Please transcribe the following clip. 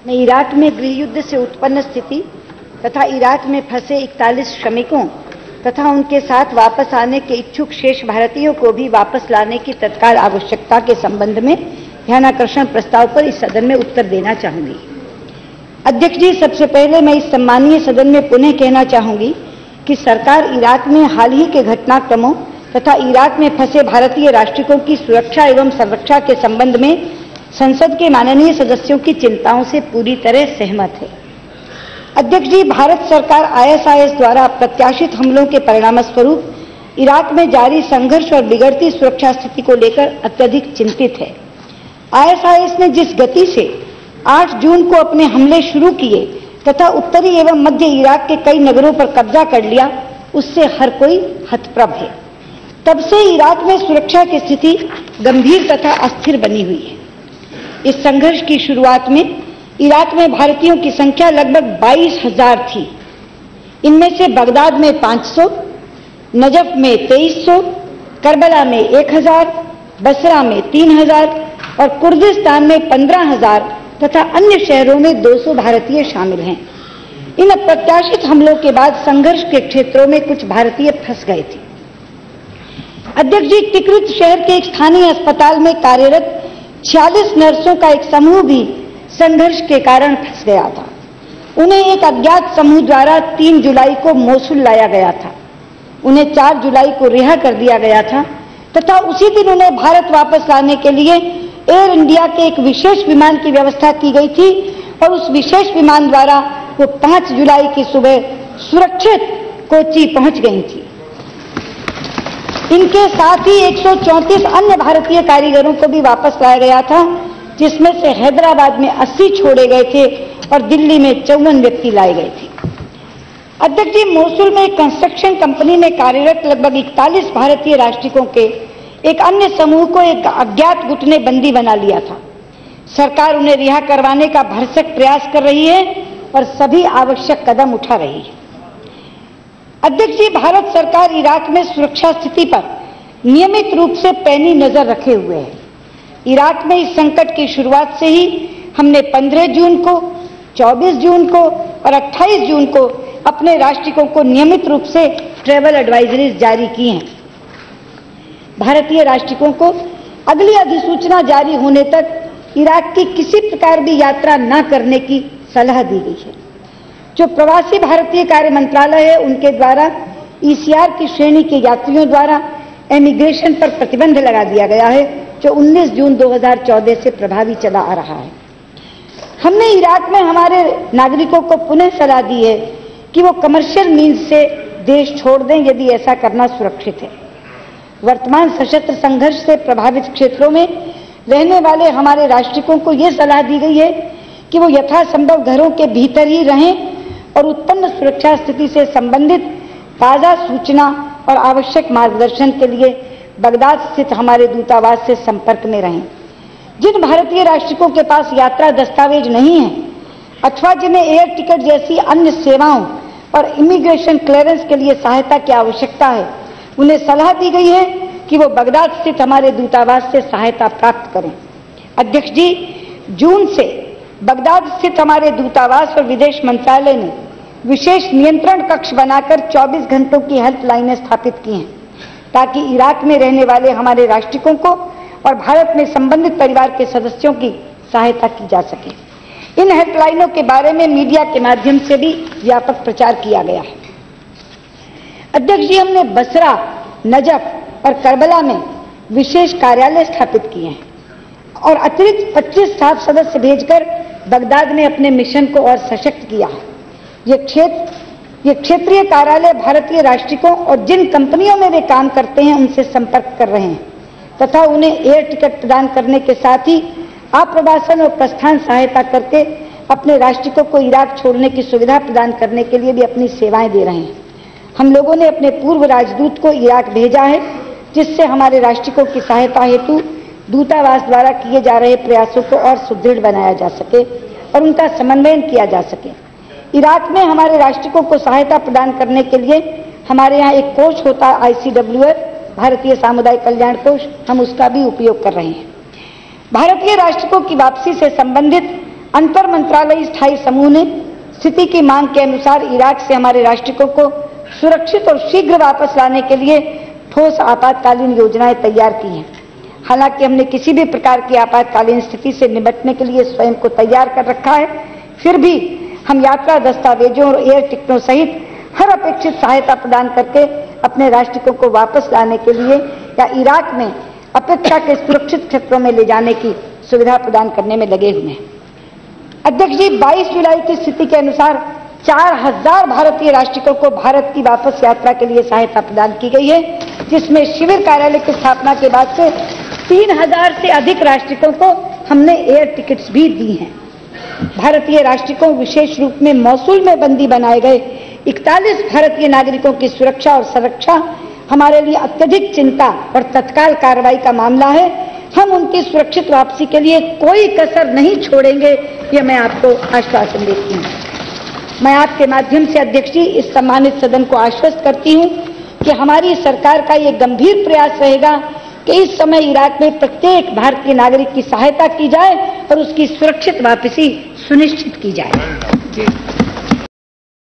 मैं इराक में गृह युद्ध से उत्पन्न स्थिति तथा इराक में फंसे 41 श्रमिकों तथा उनके साथ वापस आने के इच्छुक शेष भारतीयों को भी वापस लाने की तत्काल आवश्यकता के संबंध में ध्यानाकर्षण प्रस्ताव पर इस सदन में उत्तर देना चाहूंगी। अध्यक्ष जी, सबसे पहले मैं इस सम्मानीय सदन में पुनः कहना चाहूंगी कि सरकार इराक में हाल ही के घटनाक्रमों तथा इराक में फंसे भारतीय नागरिकों की सुरक्षा एवं संरक्षा के संबंध में संसद के माननीय सदस्यों की चिंताओं से पूरी तरह सहमत है। अध्यक्ष जी, भारत सरकार आईएसआईएस द्वारा प्रत्याशित हमलों के परिणामस्वरूप इराक में जारी संघर्ष और बिगड़ती सुरक्षा स्थिति को लेकर अत्यधिक चिंतित है। आईएसआईएस ने जिस गति से 8 जून को अपने हमले शुरू किए तथा उत्तरी एवं मध्य इराक के कई नगरों पर कब्जा कर लिया, उससे हर कोई हतप्रभ है। तब से इराक में सुरक्षा की स्थिति गंभीर तथा अस्थिर बनी हुई है। इस संघर्ष की शुरुआत में इराक में भारतीयों की संख्या लगभग 22,000 थी। इनमें से बगदाद में 500, नजफ में 2300, करबला में 1000, बसरा में 3000 और कुर्दिस्तान में 15,000 तथा अन्य शहरों में 200 भारतीय शामिल हैं। इन अप्रत्याशित हमलों के बाद संघर्ष के क्षेत्रों में कुछ भारतीय फंस गए थे। अध्यक्ष जी, तिक्रित शहर के एक स्थानीय अस्पताल में कार्यरत 46 नर्सों का एक समूह भी संघर्ष के कारण फंस गया था। उन्हें एक अज्ञात समूह द्वारा 3 जुलाई को मोसुल लाया गया था। उन्हें 4 जुलाई को रिहा कर दिया गया था तथा उसी दिन उन्हें भारत वापस लाने के लिए एयर इंडिया के एक विशेष विमान की व्यवस्था की गई थी और उस विशेष विमान द्वारा वो 5 जुलाई की सुबह सुरक्षित कोच्चि पहुंच गई थी। इनके साथ ही 134 अन्य भारतीय कारीगरों को भी वापस लाया गया था, जिसमें से हैदराबाद में 80 छोड़े गए थे और दिल्ली में 54 व्यक्ति लाए गए थे। अध्यक्ष जी, मोसुल में कंस्ट्रक्शन कंपनी में कार्यरत लगभग 41 भारतीय नागरिकों के एक अन्य समूह को एक अज्ञात गुट ने बंदी बना लिया था। सरकार उन्हें रिहा करवाने का भरसक प्रयास कर रही है और सभी आवश्यक कदम उठा रही है। अध्यक्ष जी, भारत सरकार इराक में सुरक्षा स्थिति पर नियमित रूप से पैनी नजर रखे हुए है। इराक में इस संकट की शुरुआत से ही हमने 15 जून को, 24 जून को और 28 जून को अपने नागरिकों को नियमित रूप से ट्रैवल एडवाइजरीज जारी की हैं। भारतीय नागरिकों को अगली अधिसूचना जारी होने तक इराक की किसी प्रकार भी यात्रा न करने की सलाह दी गई है। जो प्रवासी भारतीय कार्य मंत्रालय है, उनके द्वारा ईसीआर की श्रेणी के यात्रियों द्वारा इमिग्रेशन पर प्रतिबंध लगा दिया गया है, जो 19 जून 2014 से प्रभावी चला आ रहा है। हमने इराक में हमारे नागरिकों को पुनः सलाह दी है कि वो कमर्शियल मीन्स से देश छोड़ दें यदि ऐसा करना सुरक्षित है। वर्तमान सशस्त्र संघर्ष से प्रभावित क्षेत्रों में रहने वाले हमारे नागरिकों को ये सलाह दी गई है कि वो यथासंभव घरों के भीतर ही रहें और उत्पन्न सुरक्षा स्थिति से संबंधित ताजा सूचना और आवश्यक मार्गदर्शन के लिए बगदाद स्थित हमारे दूतावास से संपर्क में रहें। जिन भारतीय नागरिकों के पास यात्रा दस्तावेज नहीं है अथवा जिन्हें एयर टिकट जैसी अन्य सेवाओं और इमिग्रेशन क्लियरेंस के लिए सहायता की आवश्यकता है, उन्हें सलाह दी गई है कि वो बगदाद स्थित हमारे दूतावास से सहायता प्राप्त करें। अध्यक्ष जी, जून से बगदाद स्थित हमारे दूतावास और विदेश मंत्रालय ने विशेष नियंत्रण कक्ष बनाकर 24 घंटों की हेल्पलाइनें स्थापित की हैं, ताकि इराक में रहने वाले हमारे नागरिकों को और भारत में संबंधित परिवार के सदस्यों की सहायता की जा सके। इन हेल्पलाइनों के बारे में मीडिया के माध्यम से भी व्यापक प्रचार किया गया है। अध्यक्ष जी, हमने बसरा, नजफ और करबला में विशेष कार्यालय स्थापित किए हैं और अतिरिक्त 25 स्टाफ सदस्य भेजकर बगदाद में अपने मिशन को और सशक्त किया है। ये क्षेत्रीय कार्यालय भारतीय नागरिकों और जिन कंपनियों में वे काम करते हैं उनसे संपर्क कर रहे हैं तथा उन्हें एयर टिकट प्रदान करने के साथ ही आप्रवासन और प्रस्थान सहायता करके अपने नागरिकों को इराक छोड़ने की सुविधा प्रदान करने के लिए भी अपनी सेवाएं दे रहे हैं। हम लोगों ने अपने पूर्व राजदूत को इराक भेजा है, जिससे हमारे नागरिकों की सहायता हेतु दूतावास द्वारा किए जा रहे प्रयासों को और सुदृढ़ बनाया जा सके और उनका समन्वयन किया जा सके। इराक में हमारे नागरिकों को सहायता प्रदान करने के लिए हमारे यहाँ एक कोष होता है, ICWR, भारतीय सामुदायिक कल्याण कोष, हम उसका भी उपयोग कर रहे हैं। भारतीय नागरिकों की वापसी से संबंधित अंतर मंत्रालयी स्थायी समूह ने स्थिति की मांग के अनुसार इराक से हमारे नागरिकों को सुरक्षित और शीघ्र वापस लाने के लिए ठोस आपातकालीन योजनाएं तैयार की हैं। हालांकि हमने किसी भी प्रकार की आपातकालीन स्थिति से निपटने के लिए स्वयं को तैयार कर रखा है, फिर भी हम यात्रा दस्तावेजों और एयर टिकटों सहित हर अपेक्षित सहायता प्रदान करके अपने नागरिकों को वापस लाने के लिए या इराक में अपेक्षा के सुरक्षित क्षेत्रों में ले जाने की सुविधा प्रदान करने में लगे हुए हैं। अध्यक्ष जी, 22 जुलाई की स्थिति के अनुसार 4000 भारतीय नागरिकों को भारत की वापस यात्रा के लिए सहायता प्रदान की गई है, जिसमें शिविर कार्यालय की स्थापना के बाद से 3000 से अधिक नागरिकों को हमने एयर टिकट्स भी दी हैं। भारतीय नागरिकों, विशेष रूप में मौसूल में बंदी बनाए गए 41 भारतीय नागरिकों की सुरक्षा और संरक्षा हमारे लिए अत्यधिक चिंता और तत्काल कार्रवाई का मामला है। हम उनकी सुरक्षित वापसी के लिए कोई कसर नहीं छोड़ेंगे, यह मैं आपको आश्वासन देती हूँ। मैं आपके माध्यम से अध्यक्ष जी इस सम्मानित सदन को आश्वस्त करती हूँ कि हमारी सरकार का ये गंभीर प्रयास रहेगा कि इस समय इराक में प्रत्येक भारतीय नागरिक की सहायता की जाए और उसकी सुरक्षित वापसी सुनिश्चित की जाए।